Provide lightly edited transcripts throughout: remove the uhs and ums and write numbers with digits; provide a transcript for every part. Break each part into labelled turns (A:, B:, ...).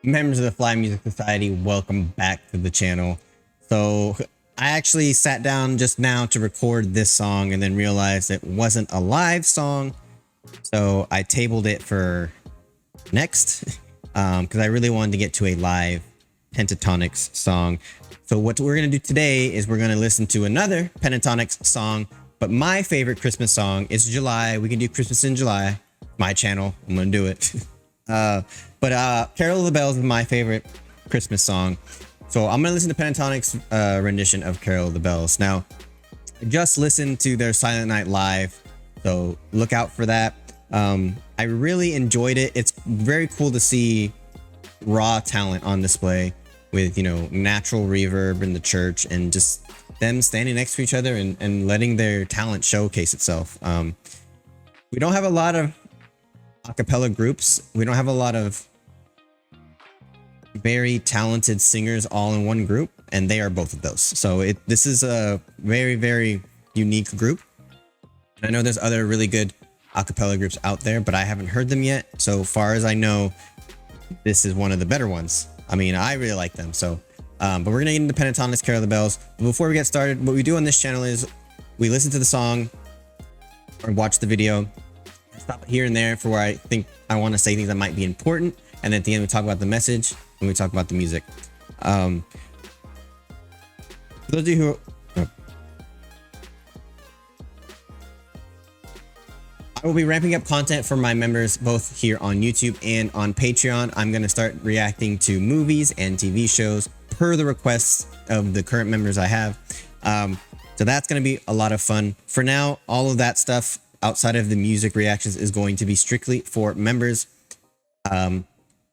A: Members of the Fly Music Society, welcome back to the channel. So I actually sat down just now to record this song and then realized it wasn't a live song. So I tabled it for next because I really wanted to get to a live Pentatonix song. So what we're going to do today is we're going to listen to another Pentatonix song, but my favorite Christmas song is July. We can do Christmas in July. My channel, I'm going to do it. But Carol of the Bells is my favorite Christmas song. So I'm going to listen to Pentatonix rendition of Carol of the Bells. Now, I just listened to their Silent Night Live, so look out for that. I really enjoyed it. It's very cool to see raw talent on display with, you know, natural reverb in the church and just them standing next to each other and letting their talent showcase itself. We don't have a lot of a cappella groups. We don't have a lot of very talented singers all in one group, and they are both of those. So this is a very, very unique group. I know there's other really good a cappella groups out there, but I haven't heard them yet. So far as I know, this is one of the better ones. I mean, I really like them. So, but we're gonna get into Pentatonix Carol of the Bells. But before we get started, what we do on this channel is we listen to the song or watch the video, stop here and there for where I think I want to say things that might be important, and then at the end we talk about the message and we talk about the music. For those of you who I will be ramping up content for my members both here on YouTube and on Patreon. I'm going to start reacting to movies and TV shows per the requests of the current members I have. So that's going to be a lot of fun. For now, all of that stuff outside of the music reactions is going to be strictly for members.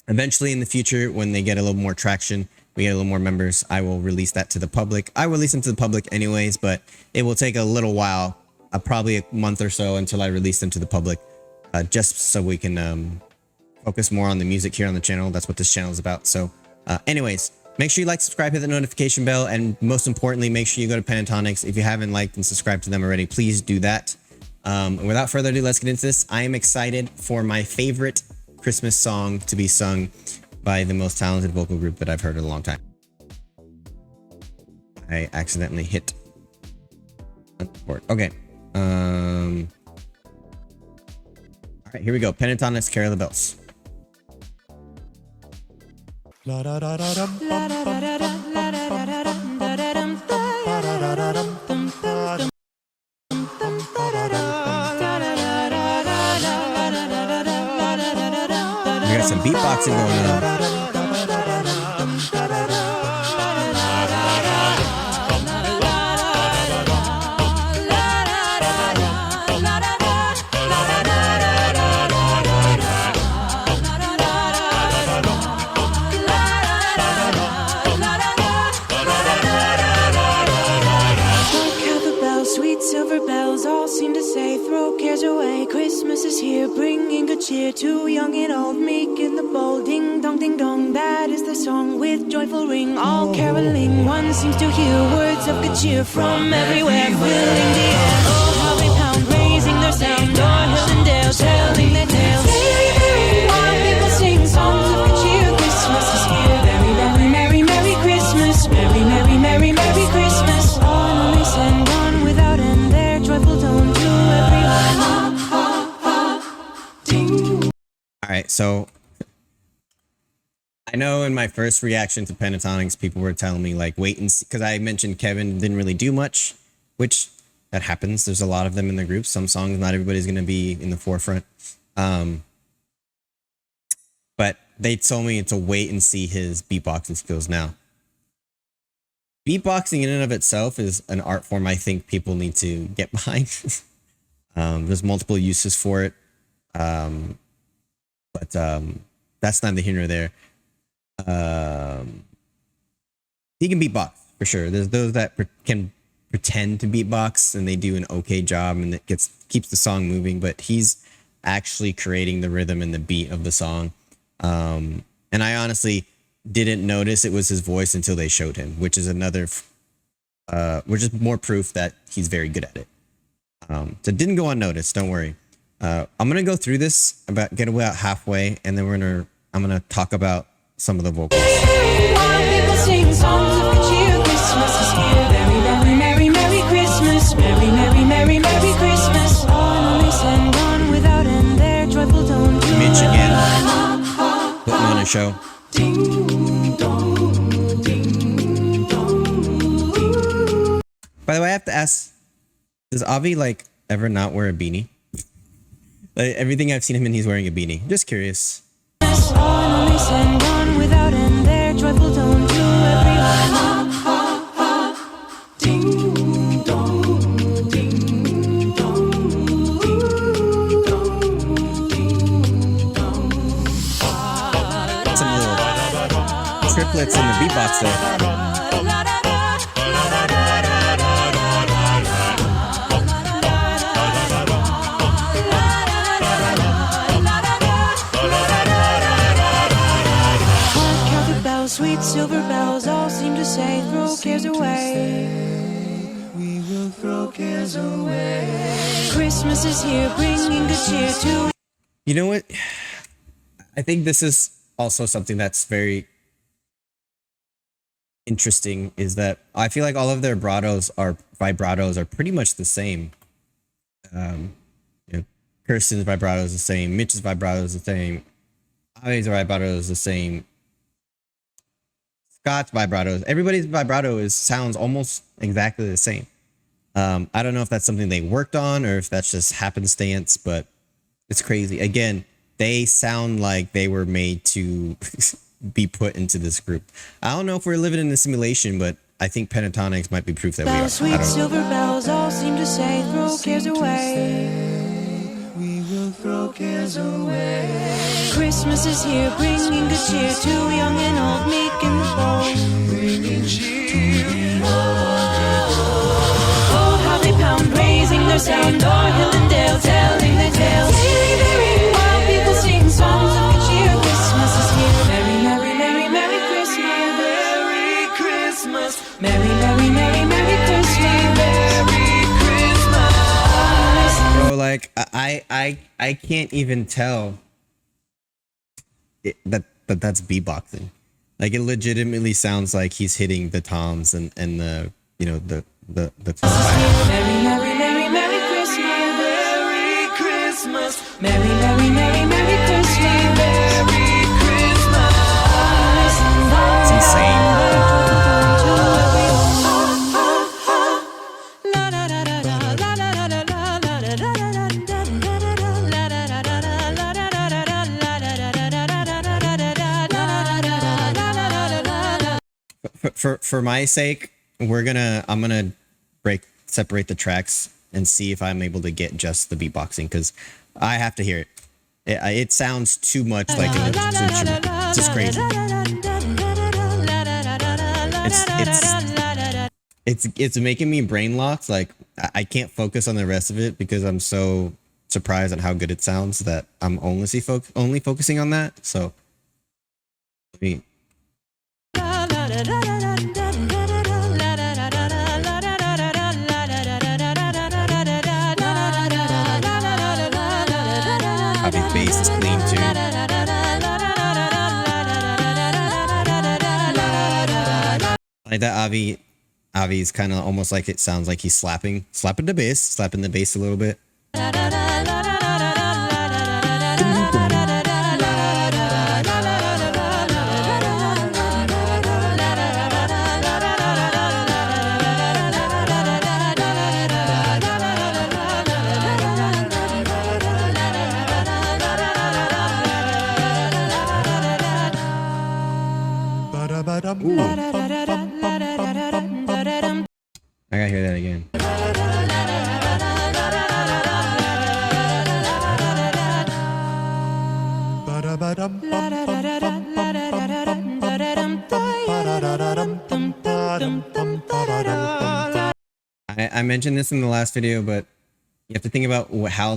A: Eventually in the future, when they get a little more traction, we get a little more members, I will release that to the public. I will release them to the public anyways, but it will take a little while, probably a month or so until I release them to the public, just so we can focus more on the music here on the channel. That's what this channel is about. So anyways, make sure you like, subscribe, hit the notification bell, and most importantly, make sure you go to Pentatonix. If you haven't liked and subscribed to them already, please do that. And without further ado, let's get into this. I am excited for my favorite Christmas song to be sung by the most talented vocal group that I've heard in a long time. I accidentally hit record. Okay. All right, here we go. Pentatonix Carol of the Bells. We got some beatboxing going on.
B: Christmas is here, bringing good cheer to young and old, meek and the bold. Ding dong, ding dong, that is the song with joyful ring. All caroling, one seems to hear words of good cheer from everywhere, filling the air. Oh, how they pound, raising their sound, o'er hill and dale, telling their tales. Merry, merry, while people sing songs of good cheer. Christmas is here, very, very, merry, merry Christmas. Merry, merry, merry, merry Christmas. On they send on without end their joyful tone to everyone.
A: All right, so I know in my first reaction to Pentatonix, people were telling me like, wait and see, because I mentioned Kevin didn't really do much, which that happens. There's a lot of them in the group. Some songs, not everybody's going to be in the forefront. But they told me to wait and see his beatboxing skills. Now, beatboxing in and of itself is an art form I think people need to get behind. There's multiple uses for it. But that's neither here nor there. He can beatbox for sure. There's those that can pretend to beatbox and they do an okay job and it keeps the song moving, but he's actually creating the rhythm and the beat of the song. And I honestly didn't notice it was his voice until they showed him, which is which is more proof that he's very good at it. So it didn't go unnoticed, don't worry. I'm gonna go through this, get about halfway, and then I'm gonna talk about some of the vocals.
B: While people sing songs of good cheer, Christmas is here. Merry, merry, merry, merry Christmas. Merry, merry, merry, merry Christmas. On they send on without end their joyful tone.
A: Mitch again, putting on a show. By the way, I have to ask, does Avi like ever not wear a beanie? Like, everything I've seen him in, he's wearing a beanie. Just curious.
B: On they send on without end their joyful tone to everyone. Ding dong, ding dong, ding dong, ding dong.
A: Some little triplets in the beatbox there.
B: Sweet silver bells all seem to say, throw cares away. We will throw cares away. Christmas is here, bringing good cheer to.
A: You know what? I think this is also something that's very interesting, is that I feel like all of their vibratos are pretty much the same. You know, Kirsten's vibrato is the same. Mitch's vibrato is the same. Avi's vibrato is the same. Scott's vibratos, everybody's vibrato sounds almost exactly the same. I don't know if that's something they worked on or if that's just happenstance, but it's crazy. Again, they sound like they were made to be put into this group. I don't know if we're living in a simulation, but I think Pentatonix might be proof that we are.
B: Sweet silver bells all seem to say, throw cares away. We will throw cares away. Christmas is here, bringing good cheer to young and old, meek and bold. Bringing cheer. Oh, how they pound, raising their sound, o'er hill and dale, telling their tales. Gaily they ring while people sing songs of good cheer. Christmas is here. Merry, merry, merry, merry Christmas. Merry Christmas. Merry, merry, merry, merry Christmas. Merry Christmas.
A: Bro, like I can't even tell that's beatboxing. Like, it legitimately sounds like he's hitting the toms and the, you know, the
B: Merry, merry, merry, merry Christmas. Merry Christmas. Merry, merry, merry, merry Christmas. Merry Christmas.
A: It's insane. For my sake, I'm gonna separate the tracks and see if I'm able to get just the beatboxing, because I have to hear it. It sounds too much like an instrument. It's just crazy. It's making me brain locked. Like, I can't focus on the rest of it because I'm so surprised at how good it sounds that I'm only focusing on that. So let me. Avi's bass is clean too. Like that Avi's kind of almost like, it sounds like he's slapping the bass a little bit. Ooh. I gotta hear that again. I mentioned this in the last video, but you have to think about how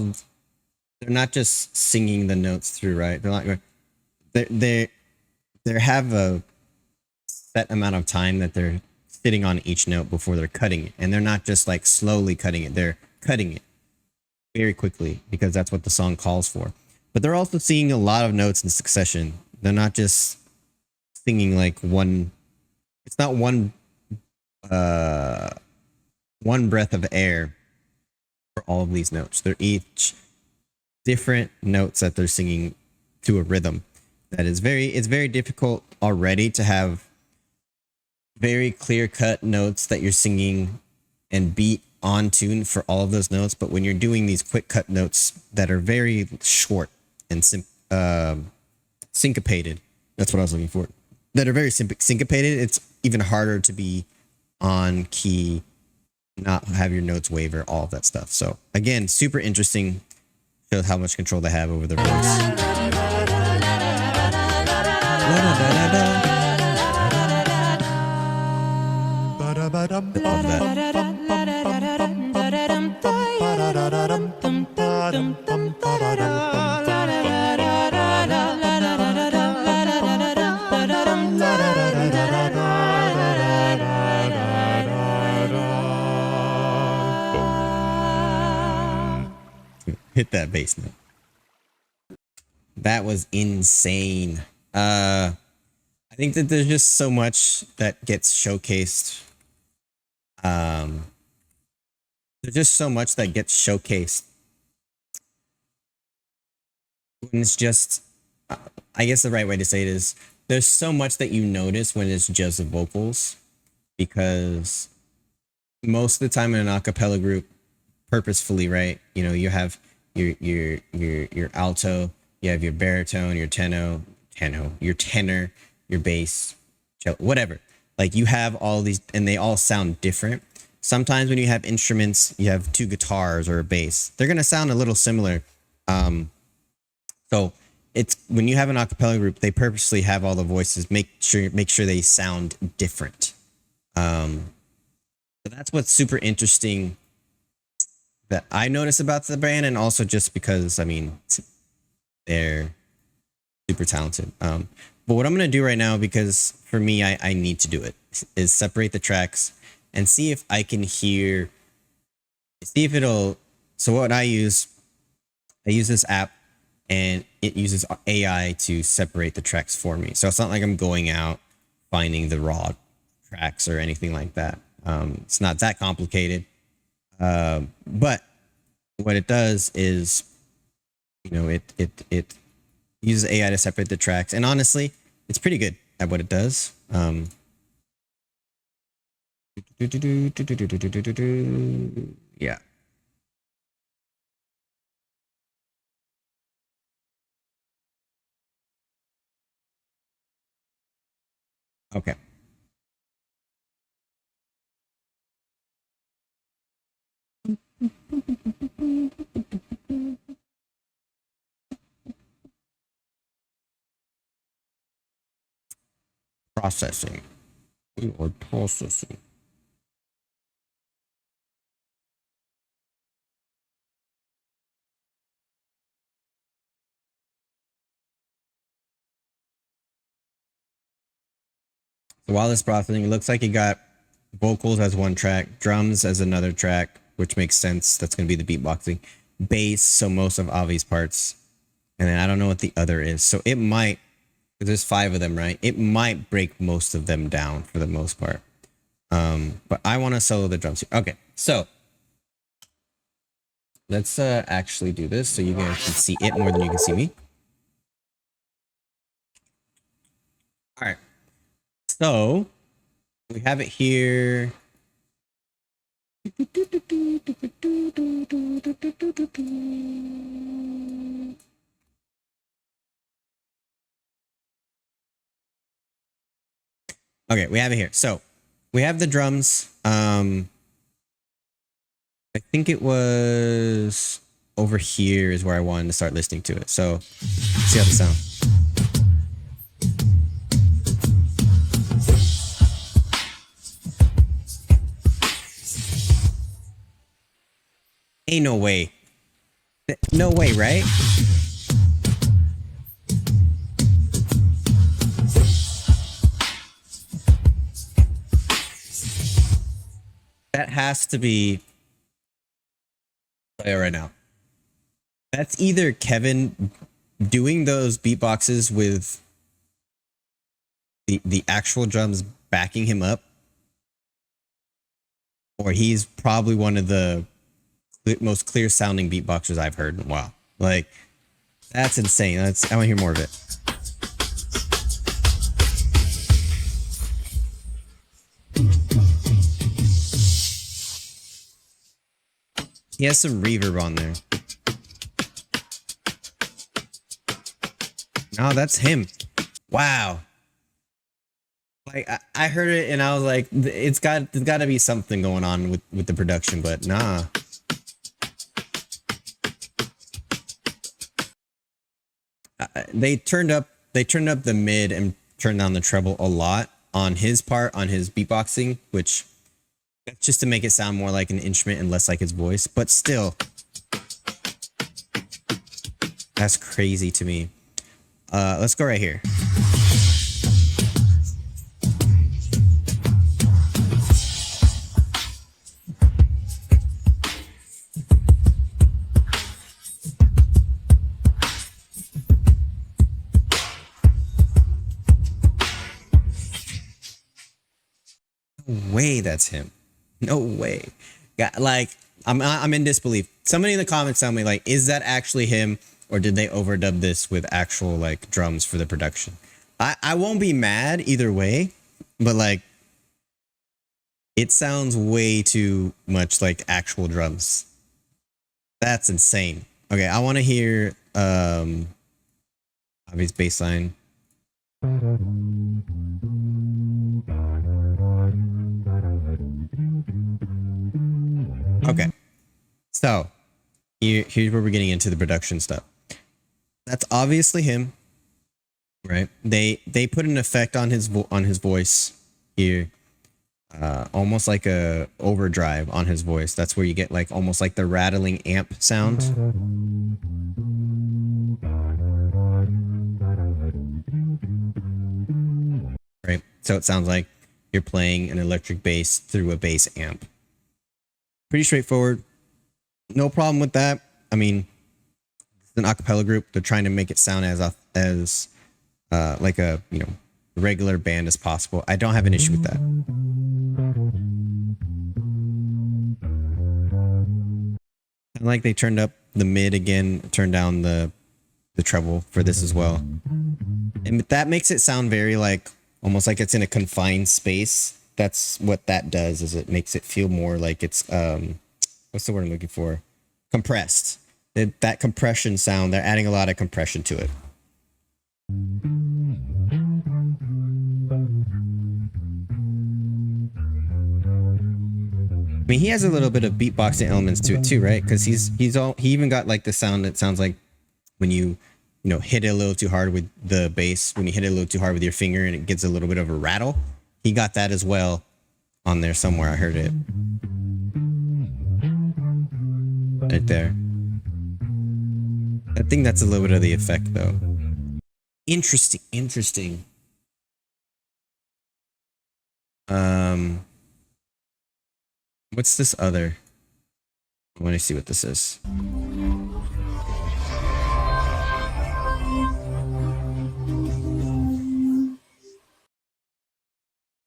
A: they're not just singing the notes through, right? They're not. They have a set amount of time that they're sitting on each note before they're cutting it, and they're not just like slowly cutting it. They're cutting it very quickly because that's what the song calls for. But they're also singing a lot of notes in succession. They're not just singing like one. It's not one breath of air for all of these notes. They're each different notes that they're singing to a rhythm. That is it's very difficult already to have very clear cut notes that you're singing and beat on tune for all of those notes. But when you're doing these quick cut notes that are very short and syncopated, that's what I was looking for, that are very syncopated, it's even harder to be on key, not have your notes waver, all of that stuff. So again, super interesting. Shows how much control they have over their voice. Hit that bass note. That was insane. I think that there's just so much that gets showcased. There's just so much that gets showcased. And it's just, I guess the right way to say it is, there's so much that you notice when it's just vocals, because most of the time in an acapella group, purposefully, right? You know, you have your alto, you have your baritone, your your tenor, your bass, cello, whatever. Like you have all these, and they all sound different. Sometimes when you have instruments, you have two guitars or a bass, they're gonna sound a little similar. So it's when you have an acapella group, they purposely have all the voices, make sure they sound different. So that's what's super interesting that I notice about the band, and also just because, I mean, they're super talented. But what I'm going to do right now, because for me, I need to do it, is separate the tracks and see if I can see if it'll, so what I use this app, and it uses AI to separate the tracks for me. So it's not like I'm going out finding the raw tracks or anything like that. It's not that complicated. But what it does is, you know, it uses AI to separate the tracks, and honestly, it's pretty good at what it does. Yeah. Okay. Processing. We are processing. So while it's processing, it looks like you got vocals as one track, drums as another track, which makes sense. That's going to be the beatboxing. Bass, so most of Avi's parts. And then I don't know what the other is. So it might, because there's 5 of them, right? It might break most of them down for the most part. But I want to solo the drums here. Okay, so let's actually do this so you guys can see it more than you can see me. All right. So we have it here. Okay, we have it here. So we have the drums. I think it was over here is where I wanted to start listening to it. So let's see how this sounds. Ain't no way. No way, right? That has to be right now. That's either Kevin doing those beatboxes with the actual drums backing him up, or he's probably one of the most clear sounding beatboxers I've heard in a while. Like, that's insane. I want to hear more of it. He has some reverb on there. No, that's him. Wow. Like, I heard it and I was like, there's got to be something going on with the production, but nah. They turned up the mid and turned down the treble a lot on his part, on his beatboxing, which just to make it sound more like an instrument and less like his voice, but still, that's crazy to me. Let's go right here. No way that's him. No way. Like, I'm in disbelief. Somebody in the comments tell me, like, is that actually him, or did they overdub this with actual like drums for the production? I won't be mad either way, but like, it sounds way too much like actual drums. That's insane. Okay, I want to hear obvious bass line. Okay, so here's where we're getting into the production stuff. That's obviously him, right? They put an effect on his voice here, almost like a overdrive on his voice. That's where you get like almost like the rattling amp sound. Right, so it sounds like you're playing an electric bass through a bass amp. Pretty straightforward. No problem with that. I mean, it's an a cappella group. They're trying to make it sound as like a, you know, regular band as possible. I don't have an issue with that. And like they turned up the mid again, turned down the treble for this as well. And that makes it sound very like almost like it's in a confined space. That's what that does, is it makes it feel more like it's what's the word I'm looking for? Compressed. That compression sound, they're adding a lot of compression to it. I mean, he has a little bit of beatboxing elements to it too, right? Because he even got like the sound that sounds like when you know, hit it a little too hard with the bass, when you hit it a little too hard with your finger and it gets a little bit of a rattle. He got that as well on there somewhere. I heard it. Right there. I think that's a little bit of the effect though. Interesting. What's this other? I want to see what this is.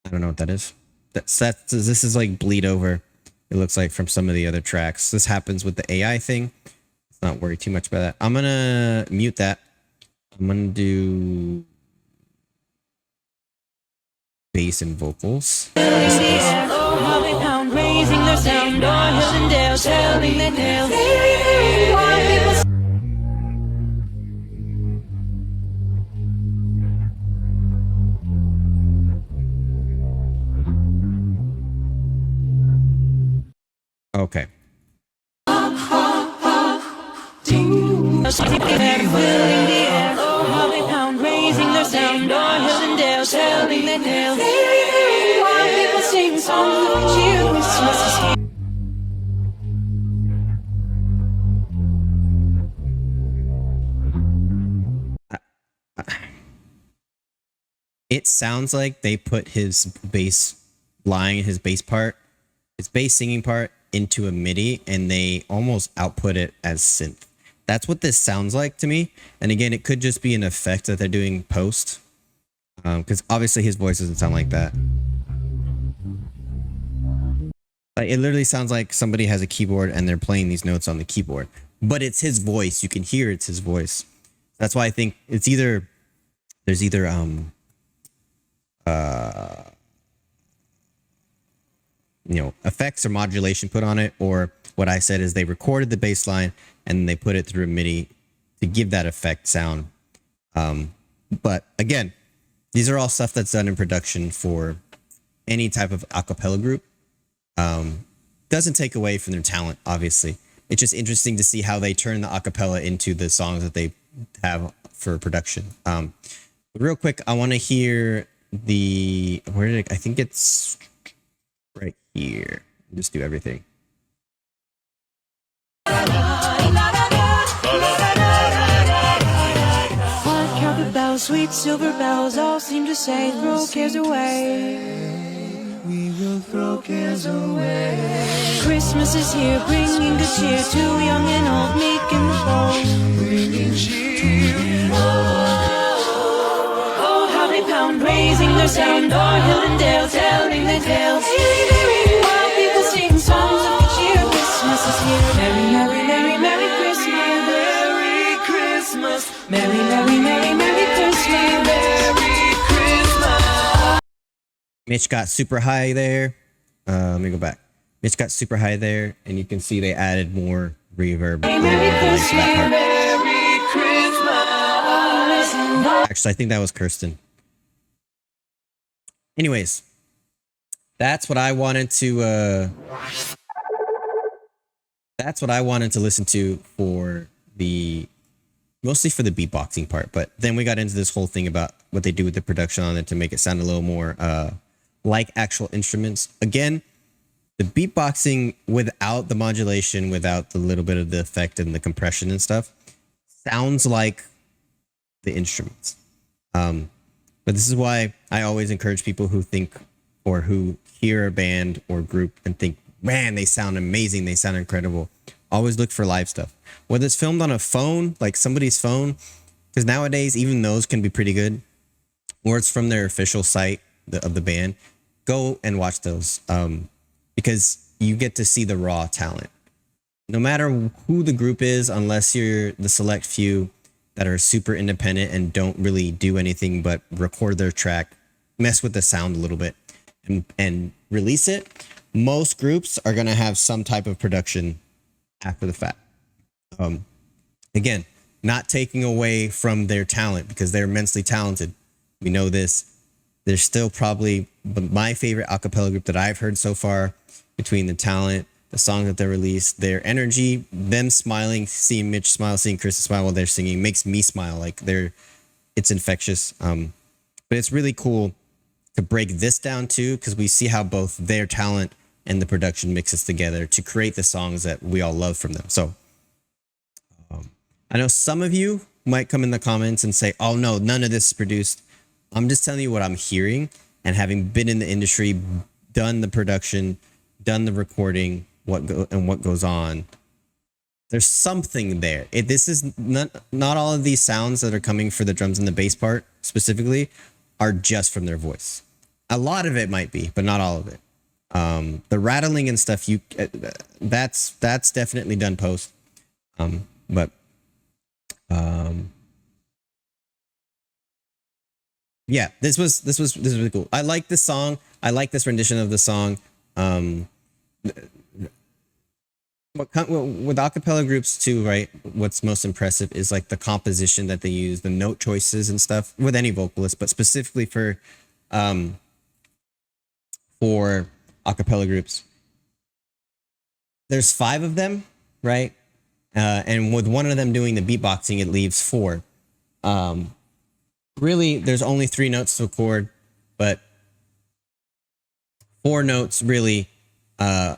A: I don't know what that is. This is like bleed over. It looks like from some of the other tracks. This happens with the AI thing. Let's not worry too much about that. I'm gonna mute that. I'm gonna do bass and vocals. Okay. It sounds like they put his bass line, his bass part, his bass singing part into a MIDI, and they almost output it as synth. That's what this sounds like to me. And again, it could just be an effect that they're doing post. because obviously his voice doesn't sound like that. Like, it literally sounds like somebody has a keyboard and they're playing these notes on the keyboard, but it's his voice. You can hear it's his voice. That's why I think it's either there's either effects or modulation put on it, or what I said is they recorded the bass line and they put it through a MIDI to give that effect sound. But again, these are all stuff that's done in production for any type of a cappella group. Doesn't take away from their talent, obviously. It's just interesting to see how they turn the a cappella into the songs that they have for production. Real quick, I want to hear I think it's right here. Just do everything.
B: White carpet bells, sweet silver bells, all seem to say, throw cares away. We will throw cares away. Christmas is here, bringing good cheer to young and old, meek and bold. Bringing cheer. Oh, how they pound, raising their sound, o'er hill and dale, telling their tales. While people sing songs of good cheer, Christmas is here. Merry, merry, merry, merry Christmas. Merry Christmas. Merry, merry, merry, merry Christmas. Merry Christmas.
A: Mitch got super high there. Let me go back. Mitch got super high there, and you can see they added more reverb. Actually, I think that was Kirsten. Anyways, that's what I wanted to. That's what I wanted to listen to for mostly for the beatboxing part. But then we got into this whole thing about what they do with the production on it to make it sound a little more like actual instruments. Again, the beatboxing without the modulation, without the little bit of the effect and the compression and stuff, sounds like the instruments. But this is why I always encourage people who think or who hear a band or group and think, man, they sound amazing, they sound incredible. Always look for live stuff. Whether it's filmed on a phone, like somebody's phone, because nowadays even those can be pretty good, or it's from their official site of the band. Go and watch those, because you get to see the raw talent. No matter who the group is, unless you're the select few that are super independent and don't really do anything but record their track, mess with the sound a little bit, and release it, most groups are going to have some type of production after the fact. Again, not taking away from their talent, because they're immensely talented. We know this. They're still probably my favorite a cappella group that I've heard so far. Between the talent, the songs that they released, their energy, them smiling, seeing Mitch smile, seeing Chris smile while they're singing makes me smile. Like it's infectious. But it's really cool to break this down too, because we see how both their talent and the production mixes together to create the songs that we all love from them. So I know some of you might come in the comments and say, oh no, none of this is produced. I'm just telling you what I'm hearing, and having been in the industry, done the production, done the recording, what goes on. There's something there. This is not all of these sounds that are coming for the drums and the bass part specifically are just from their voice. A lot of it might be, but not all of it. The rattling and stuff, that's definitely done post. Yeah, this was really cool. I like this song. I like this rendition of the song. With acapella groups too, right? What's most impressive is like the composition that they use, the note choices and stuff with any vocalist, but specifically for acapella groups. There's 5 of them, right? And with one of them doing the beatboxing, it leaves 4. Really, there's only 3 notes to record, but 4 notes really,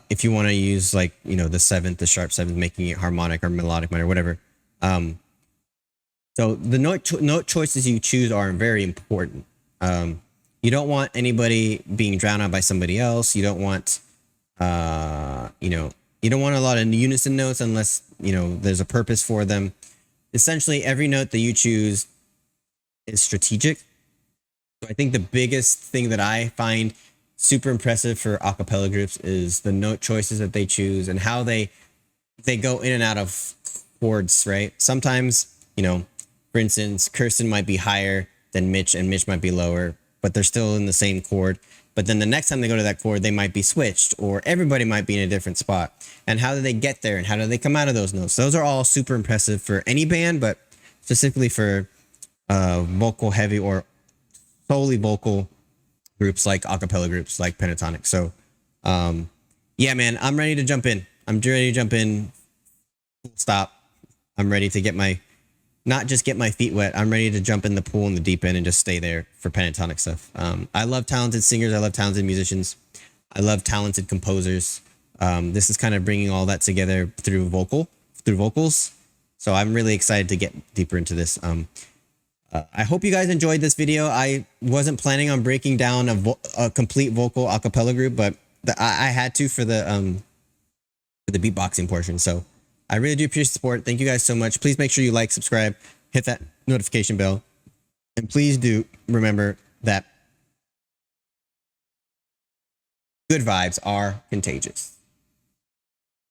A: if you want to use like, the 7th, the sharp 7th, making it harmonic or melodic minor, whatever. So the note choices you choose are very important. You don't want anybody being drowned out by somebody else. You don't want, you don't want a lot of unison notes unless, there's a purpose for them. Essentially, every note that you choose is strategic. So I think the biggest thing that I find super impressive for a cappella groups is the note choices that they choose and how they go in and out of chords, right? Sometimes, you know, for instance, Kirsten might be higher than Mitch and Mitch might be lower, but they're still in the same chord. But then the next time they go to that chord, they might be switched or everybody might be in a different spot. And how do they get there and how do they come out of those notes? Those are all super impressive for any band, but specifically for vocal heavy or solely vocal groups like acapella groups like Pentatonix. So, yeah, man, I'm ready to jump in. I'm ready to jump in. Full stop. I'm ready to not just get my feet wet. I'm ready to jump in the pool in the deep end and just stay there for Pentatonix stuff. I love talented singers. I love talented musicians. I love talented composers. This is kind of bringing all that together through vocals. So I'm really excited to get deeper into this. I hope you guys enjoyed this video. I wasn't planning on breaking down a complete vocal a cappella group, but I had to for the beatboxing portion. So I really do appreciate the support. Thank you guys so much. Please make sure you like, subscribe, hit that notification bell, and please do remember that good vibes are contagious.